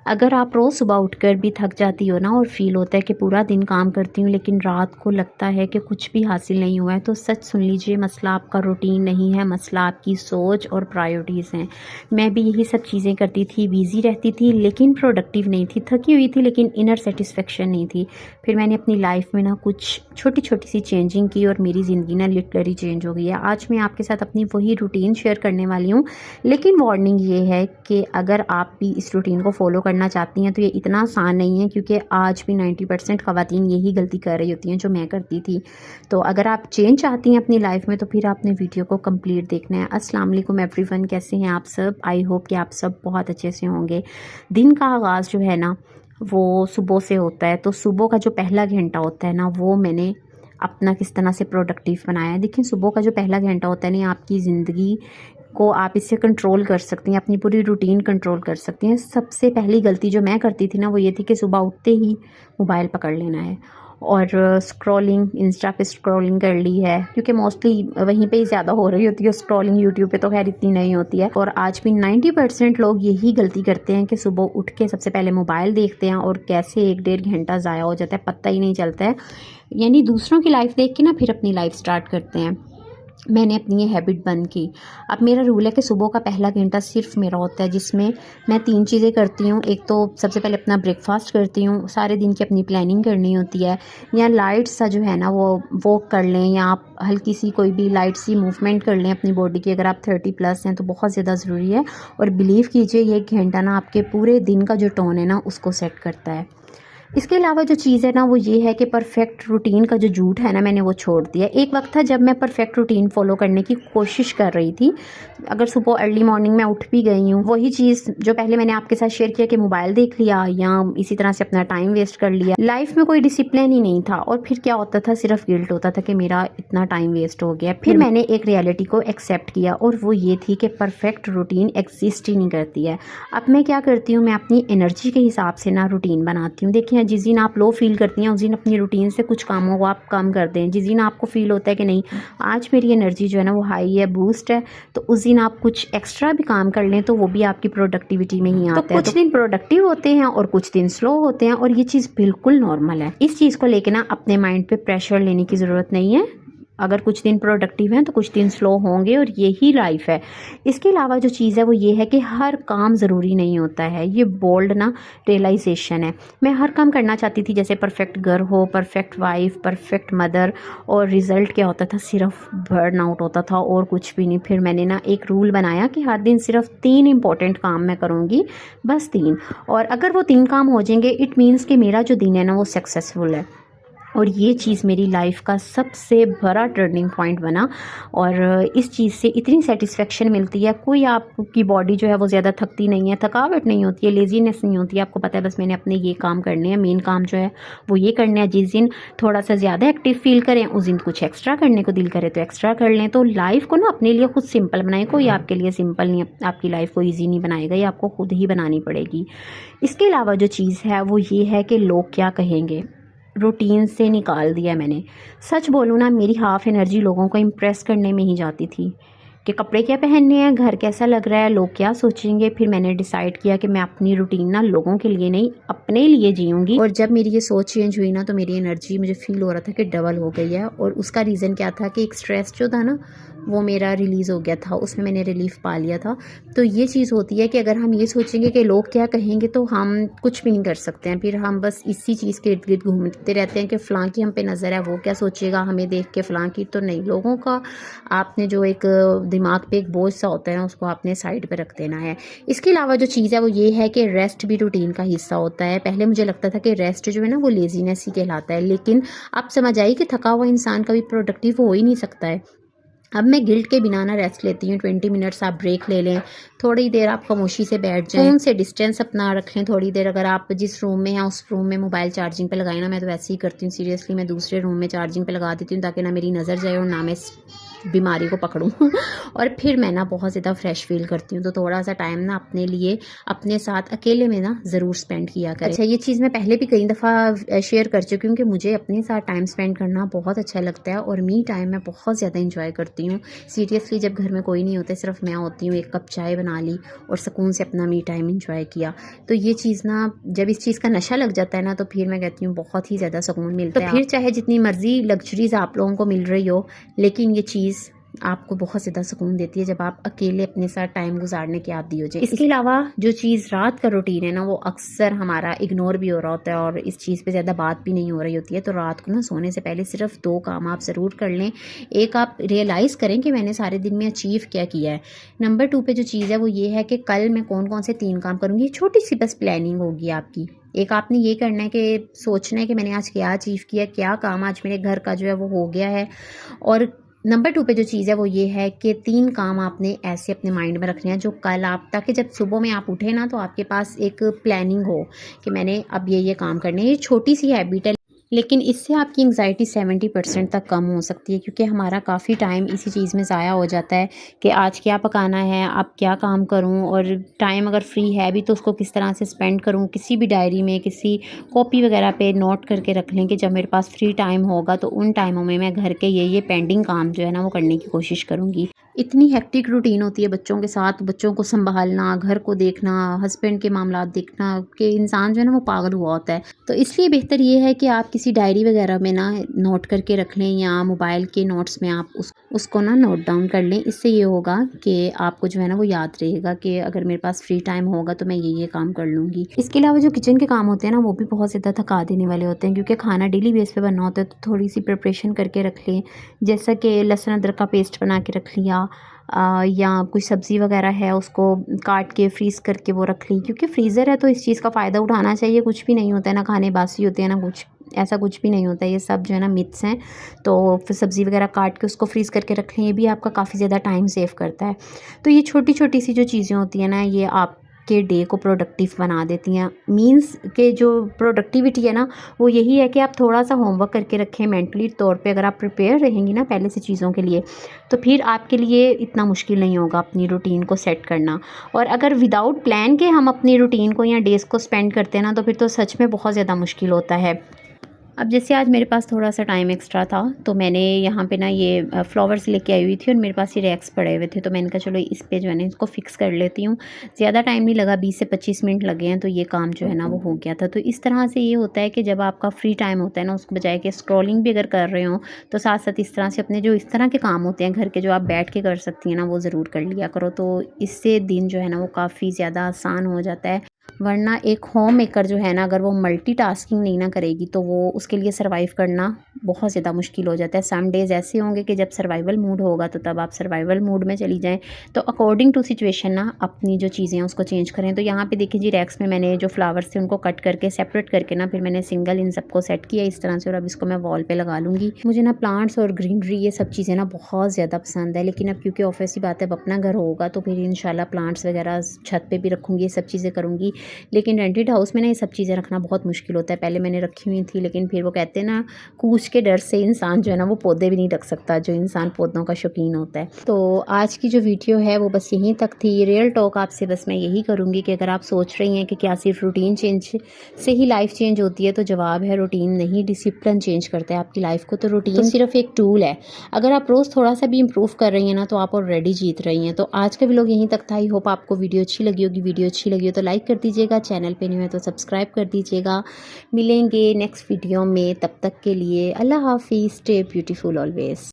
अगर आप रोज़ सुबह उठकर भी थक जाती हो ना और फ़ील होता है कि पूरा दिन काम करती हूँ लेकिन रात को लगता है कि कुछ भी हासिल नहीं हुआ है, तो सच सुन लीजिए, मसला आपका रूटीन नहीं है, मसला आपकी सोच और प्रायोरिटीज़ हैं। मैं भी यही सब चीज़ें करती थी, बिज़ी रहती थी लेकिन प्रोडक्टिव नहीं थी, थकी हुई थी लेकिन इनर सेटिस्फेक्शन नहीं थी। फिर मैंने अपनी लाइफ में ना कुछ छोटी-छोटी सी चेंजिंग की और मेरी ज़िंदगी ना लिटरली चेंज हो गई है। आज मैं आपके साथ अपनी वही रूटीन शेयर करने वाली हूँ, लेकिन वार्निंग ये है कि अगर आप भी इस रूटीन को फॉलो करना चाहती हैं तो ये इतना आसान नहीं है, क्योंकि आज भी 90% ख़वातीन यही गलती कर रही होती हैं जो मैं करती थी। तो अगर आप चेंज चाहती हैं अपनी लाइफ में तो फिर आपने वीडियो को कंप्लीट देखना है। अस्सलाम वालेकुम एवरीवन, कैसे हैं आप सब? आई होप कि आप सब बहुत अच्छे से होंगे। दिन का आगाज़ जो है ना वो सुबह से होता है, तो सुबह का जो पहला घंटा होता है ना वो मैंने अपना किस तरह से प्रोडक्टिव बनाया है। देखिए, सुबह का जो पहला घंटा होता है ना, आपकी ज़िंदगी को आप इससे कंट्रोल कर सकती हैं, अपनी पूरी रूटीन कंट्रोल कर सकती हैं। सबसे पहली गलती जो मैं करती थी ना वो ये थी कि सुबह उठते ही मोबाइल पकड़ लेना है और स्क्रॉलिंग, इंस्टा पे स्क्रॉलिंग कर ली है, क्योंकि मोस्टली वहीं पे ही ज़्यादा हो रही होती है स्क्रॉलिंग। यूट्यूब पे तो खैर इतनी नहीं होती है। और आज भी 90% लोग यही गलती करते हैं कि सुबह उठ के सबसे पहले मोबाइल देखते हैं और कैसे 1-1.5 घंटा ज़ाया हो जाता है पता ही नहीं चलता है। यानी दूसरों की लाइफ देख के ना फिर अपनी लाइफ स्टार्ट करते हैं। मैंने अपनी ये हैबिट बंद की। अब मेरा रूल है कि सुबह का पहला घंटा सिर्फ मेरा होता है, जिसमें मैं 3 चीज़ें करती हूँ। एक तो सबसे पहले अपना ब्रेकफास्ट करती हूँ, सारे दिन की अपनी प्लानिंग करनी होती है, या लाइट सा जो है ना वो वॉक कर लें, या आप हल्की सी कोई भी लाइट सी मूवमेंट कर लें अपनी बॉडी की। अगर आप 30+ हैं तो बहुत ज़्यादा ज़रूरी है। और बिलीव कीजिए, ये 1 घंटा ना आपके पूरे दिन का जो टोन है ना उसको सेट करता है। इसके अलावा जो चीज़ है ना वो ये है कि परफेक्ट रूटीन का जो झूठ है ना मैंने वो छोड़ दिया। एक वक्त था जब मैं परफेक्ट रूटीन फॉलो करने की कोशिश कर रही थी। अगर सुबह अर्ली मॉर्निंग में उठ भी गई हूँ, वही चीज़ जो पहले मैंने आपके साथ शेयर किया कि मोबाइल देख लिया या इसी तरह से अपना टाइम वेस्ट कर लिया, लाइफ में कोई डिसिप्लिन ही नहीं था। और फिर क्या होता था, सिर्फ गिल्ट होता था कि मेरा इतना टाइम वेस्ट हो गया। फिर मैंने एक रियलिटी को एक्सेप्ट किया और वो ये थी कि परफेक्ट रूटीन एग्जिस्ट ही नहीं करती है। अब मैं क्या करती हूँ, मैं अपनी एनर्जी के हिसाब से ना रूटीन बनाती हूँ। देखिए, जिस दिन आप लो फील करती हैं उस दिन अपनी रूटीन से कुछ कामों को आप कम कर दें। जिस दिन आपको फील होता है कि नहीं आज मेरी एनर्जी जो है ना वो हाई है, बूस्ट है, तो उस दिन आप कुछ एक्स्ट्रा भी काम कर लें तो वो भी आपकी प्रोडक्टिविटी में ही आता है। कुछ दिन प्रोडक्टिव होते हैं और कुछ दिन स्लो होते हैं, और ये चीज़ बिल्कुल नॉर्मल है। इस चीज़ को लेके ना अपने माइंड पे प्रेशर लेने की ज़रूरत नहीं है। अगर कुछ दिन प्रोडक्टिव हैं तो कुछ दिन स्लो होंगे, और यही लाइफ है। इसके अलावा जो चीज़ है वो ये है कि हर काम ज़रूरी नहीं होता है। ये बोल्ड ना रियलाइजेशन है। मैं हर काम करना चाहती थी, जैसे परफेक्ट घर हो, परफेक्ट वाइफ, परफेक्ट मदर, और रिज़ल्ट क्या होता था, सिर्फ बर्न आउट होता था और कुछ भी नहीं। फिर मैंने ना एक रूल बनाया कि हर दिन सिर्फ 3 इंपॉर्टेंट काम मैं करूँगी, बस 3। और अगर वो 3 काम हो जाएंगे, इट मीन्स कि मेरा जो दिन है ना वो सक्सेसफुल है। और ये चीज़ मेरी लाइफ का सबसे बड़ा टर्निंग पॉइंट बना। और इस चीज़ से इतनी सेटिस्फेक्शन मिलती है, कोई आपकी बॉडी जो है वो ज़्यादा थकती नहीं है, थकावट नहीं होती है, लेजीनेस नहीं होती है। आपको पता है बस मैंने अपने ये काम करने हैं, मेन काम जो है वो ये करने हैं। जिस दिन थोड़ा सा ज़्यादा एक्टिव फील करें उस दिन कुछ एक्स्ट्रा करने को दिल करे तो एक्स्ट्रा कर लें। तो लाइफ को ना अपने लिए खुद सिंपल बनाएं। कोई आपके लिए सिंपल नहीं, आपकी लाइफ को ईजी नहीं बनाएगा, ये आपको खुद ही बनानी पड़ेगी। इसके अलावा जो चीज़ है वो ये है कि लोग क्या कहेंगे, रूटीन से निकाल दिया मैंने। सच बोलूँ ना, मेरी हाफ एनर्जी लोगों को इम्प्रेस करने में ही जाती थी कि कपड़े क्या पहनने हैं, घर कैसा लग रहा है, लोग क्या सोचेंगे। फिर मैंने डिसाइड किया कि मैं अपनी रूटीन ना लोगों के लिए नहीं अपने लिए जीऊँगी। और जब मेरी ये सोच चेंज हुई ना तो मेरी एनर्जी, मुझे फील हो रहा था कि डबल हो गई है। और उसका रीज़न क्या था कि एक स्ट्रेस जो था ना वो मेरा रिलीज़ हो गया था, उसमें मैंने रिलीफ पा लिया था। तो ये चीज़ होती है कि अगर हम ये सोचेंगे कि लोग क्या कहेंगे तो हम कुछ भी नहीं कर सकते हैं। फिर हम बस इसी चीज़ के इर्द गिर्द घूमते रहते हैं कि फ़लाँ की हम पे नज़र है, वो क्या सोचेगा हमें देख के, फ़लाँ की। तो नहीं, लोगों का आपने जो एक दिमाग पे एक बोझ सा होता है ना उसको आपने साइड पे रख देना है। इसके अलावा जो चीज़ है वो ये है कि रेस्ट भी रूटीन का हिस्सा होता है। पहले मुझे लगता था कि रेस्ट जो है ना वो लेजीनेस ही कहलाता है, लेकिन अब समझ आई कि थका हुआ इंसान कभी प्रोडक्टिव हो ही नहीं सकता है। अब मैं गिल्ट के बिना ना रेस्ट लेती हूँ। 20 मिनट्स आप ब्रेक ले लें, थोड़ी देर आप खामोशी से बैठ जाएं, फ़ोन से डिस्टेंस अपना रखें थोड़ी देर। अगर आप जिस रूम में हैं उस रूम में मोबाइल चार्जिंग पे लगाएं ना, मैं तो वैसे ही करती हूँ सीरियसली। मैं दूसरे रूम में चार्जिंग पे लगा देती हूँ ताकि ना मेरी नज़र जाए और ना मैं बीमारी को पकड़ूं और फिर मैं ना बहुत ज़्यादा फ्रेश फील करती हूँ। तो थोड़ा सा टाइम ना अपने लिए, अपने साथ अकेले में ना ज़रूर स्पेंड किया करें। अच्छा, ये चीज़ मैं पहले भी कई दफ़ा शेयर कर चुकी हूँ कि मुझे अपने साथ टाइम स्पेंड करना बहुत अच्छा लगता है और मी टाइम मैं बहुत ज़्यादा इंजॉय करती हूँ। सीरियसली, जब घर में कोई नहीं होता, सिर्फ मैं होती हूँ, एक कप चाय बना ली और सुकून से अपना मी टाइम इंजॉय किया। तो ये चीज़ ना, जब इस चीज़ का नशा लग जाता है ना, तो फिर मैं कहती हूँ बहुत ही ज़्यादा सुकून मिलता है। तो फिर चाहे जितनी मर्जी लग्जरीज आप लोगों को मिल रही हो, लेकिन ये चीज़ आपको बहुत ज़्यादा सुकून देती है जब आप अकेले अपने साथ टाइम गुजारने के आदी हो जाए। इसके अलावा जो चीज़ रात का रूटीन है ना, वो अक्सर हमारा इग्नोर भी हो रहा होता है और इस चीज़ पे ज़्यादा बात भी नहीं हो रही होती है। तो रात को ना सोने से पहले सिर्फ 2 काम आप ज़रूर कर लें। एक, आप रियलाइज़ करें कि मैंने सारे दिन में अचीव क्या किया है। नंबर 2 पे जो चीज़ है वो ये है कि कल मैं कौन कौन से 3 काम करूँगी। छोटी सी बस प्लानिंग होगी आपकी। एक आपने ये करना है कि सोचना है कि मैंने आज क्या अचीव किया, क्या काम आज मेरे घर का जो है वो हो गया है। और नंबर 2 पे जो चीज़ है वो ये है कि 3 काम आपने ऐसे अपने माइंड में रखने हैं जो कल आप, ताकि जब सुबह में आप उठे ना, तो आपके पास एक प्लानिंग हो कि मैंने अब ये काम करने हैं। ये छोटी सी हैबिट है, लेकिन इससे आपकी एंग्जाइटी 70% तक कम हो सकती है, क्योंकि हमारा काफ़ी टाइम इसी चीज़ में ज़ाया हो जाता है कि आज क्या पकाना है, अब क्या काम करूं, और टाइम अगर फ्री है भी तो उसको किस तरह से स्पेंड करूं। किसी भी डायरी में, किसी कॉपी वगैरह पे नोट करके रख लें कि जब मेरे पास फ्री टाइम होगा तो उन टाइमों में मैं घर के ये पेंडिंग काम जो है ना वो करने की कोशिश करूँगी। इतनी हेक्टिक रूटीन होती है बच्चों के साथ, बच्चों को संभालना, घर को देखना, हस्बैंड के मामलात देखना, कि इंसान जो है ना वो पागल हुआ होता है। तो इसलिए बेहतर ये है कि आप किसी डायरी वगैरह में ना नोट करके रख लें, या मोबाइल के नोट्स में आप उसको ना नोट डाउन कर लें। इससे ये होगा कि आपको जो है ना वो याद रहेगा कि अगर मेरे पास फ्री टाइम होगा तो मैं ये काम कर लूँगी। इसके अलावा जो किचन के काम होते हैं ना, वो भी बहुत ज़्यादा थका देने वाले होते हैं, क्योंकि खाना डेली बेस पे बनना होता है। तो थोड़ी सी प्रिपरेशन करके रख लें, जैसा कि लहसुन अदरक का पेस्ट बना के रख लिया, या कोई सब्ज़ी वगैरह है उसको काट के फ्रीज़ करके वो रख ली, क्योंकि फ्रीज़र है तो इस चीज़ का फ़ायदा उठाना चाहिए। कुछ भी नहीं होता है ना, खाने बासी होते हैं ना, कुछ ऐसा कुछ भी नहीं होता है। ये सब जो है ना मिथ्स हैं। तो फिर सब्ज़ी वगैरह काट के उसको फ्रीज़ करके रख लें, ये भी आपका काफ़ी ज़्यादा टाइम सेव करता है। तो ये छोटी छोटी सी जो चीज़ें होती हैं ना, ये आप के डे को प्रोडक्टिव बना देती हैं। मीन्स के जो प्रोडक्टिविटी है ना, वो यही है कि आप थोड़ा सा होमवर्क करके रखें मेंटली तौर पे। अगर आप प्रिपेयर रहेंगी ना पहले से चीज़ों के लिए, तो फिर आपके लिए इतना मुश्किल नहीं होगा अपनी रूटीन को सेट करना। और अगर विदाउट प्लान के हम अपनी रूटीन को या डेज़ को स्पेंड करते हैं ना, तो फिर तो सच में बहुत ज़्यादा मुश्किल होता है। अब जैसे आज मेरे पास थोड़ा सा टाइम एक्स्ट्रा था, तो मैंने यहाँ पे ना ये फ्लावर्स लेके आई हुई थी और मेरे पास ये रैक्स पड़े हुए थे। तो मैंने कहा चलो इस पे जो है ना इसको फ़िक्स कर लेती हूँ। ज़्यादा टाइम नहीं लगा, 20 से 25 मिनट लगे हैं, तो ये काम जो है ना वो हो गया था। तो इस तरह से ये होता है कि जब आपका फ्री टाइम होता है ना, उसको बजाय कि स्क्रॉलिंग भी अगर कर रहे हो, तो साथ साथ इस तरह से अपने जो इस तरह के काम होते हैं घर के, जो आप बैठ के कर सकती हैं ना, वो ज़रूर कर लिया करो। तो इससे दिन जो है ना वो काफ़ी ज़्यादा आसान हो जाता है। वरना एक होम मेकर जो है ना, अगर वो मल्टीटास्किंग नहीं ना करेगी, तो वो उसके लिए सर्वाइव करना बहुत ज़्यादा मुश्किल हो जाता है। सम डेज़ ऐसे होंगे कि जब सर्वाइवल मूड होगा तो तब आप सर्वाइवल मूड में चली जाएँ। तो अकॉर्डिंग टू सिचुएशन ना अपनी जो चीज़ें हैं उसको चेंज करें। तो यहाँ पे देखिए जी, रैक्स में मैंने जो फ्लावर्स थे उनको कट करके सेपरेट करके ना, फिर मैंने सिंगल इन सबको सेट किया इस तरह से, और अब इसको मैं वॉल पे लगा लूँगी। मुझे ना प्लांट्स और ग्रीनरी ये सब चीज़ें ना बहुत ज़्यादा पसंद है, लेकिन अब क्योंकि ऑब्वियस सी बात है, अब अपना घर होगा तो फिर इंशाल्लाह प्लांट्स वगैरह छत पे भी रखूँगी, ये सब चीज़ें करूँगी। लेकिन रेंटेड हाउस में ना ये सब चीज़ें रखना बहुत मुश्किल होता है। पहले मैंने रखी हुई थी, लेकिन फिर वो कहते हैं ना, कूच के डर से इंसान जो है ना वो पौधे भी नहीं रख सकता, जो इंसान पौधों का शौकीन होता है। तो आज की जो वीडियो है वो बस यहीं तक थी। रियल टॉक आपसे बस मैं यही करूँगी कि अगर आप सोच रही हैं कि क्या सिर्फ रूटीन चेंज से ही लाइफ चेंज होती है, तो जवाब है रूटीन नहीं, डिसिप्लिन चेंज करता है आपकी लाइफ को। तो रूटीन तो सिर्फ एक टूल है। अगर आप रोज़ थोड़ा सा भी इम्प्रूव कर रही हैं ना, तो आप ऑलरेडी जीत रही हैं। तो आज का व्लॉग यहीं तक था। आई होप आपको वीडियो अच्छी लगी होगी। वीडियो अच्छी लगी हो तो लाइक कर दीजिएगा, चैनल पे नहीं है तो सब्सक्राइब कर दीजिएगा। मिलेंगे नेक्स्ट वीडियो में, तब तक के लिए अल्लाह हाफिज़। Stay beautiful always.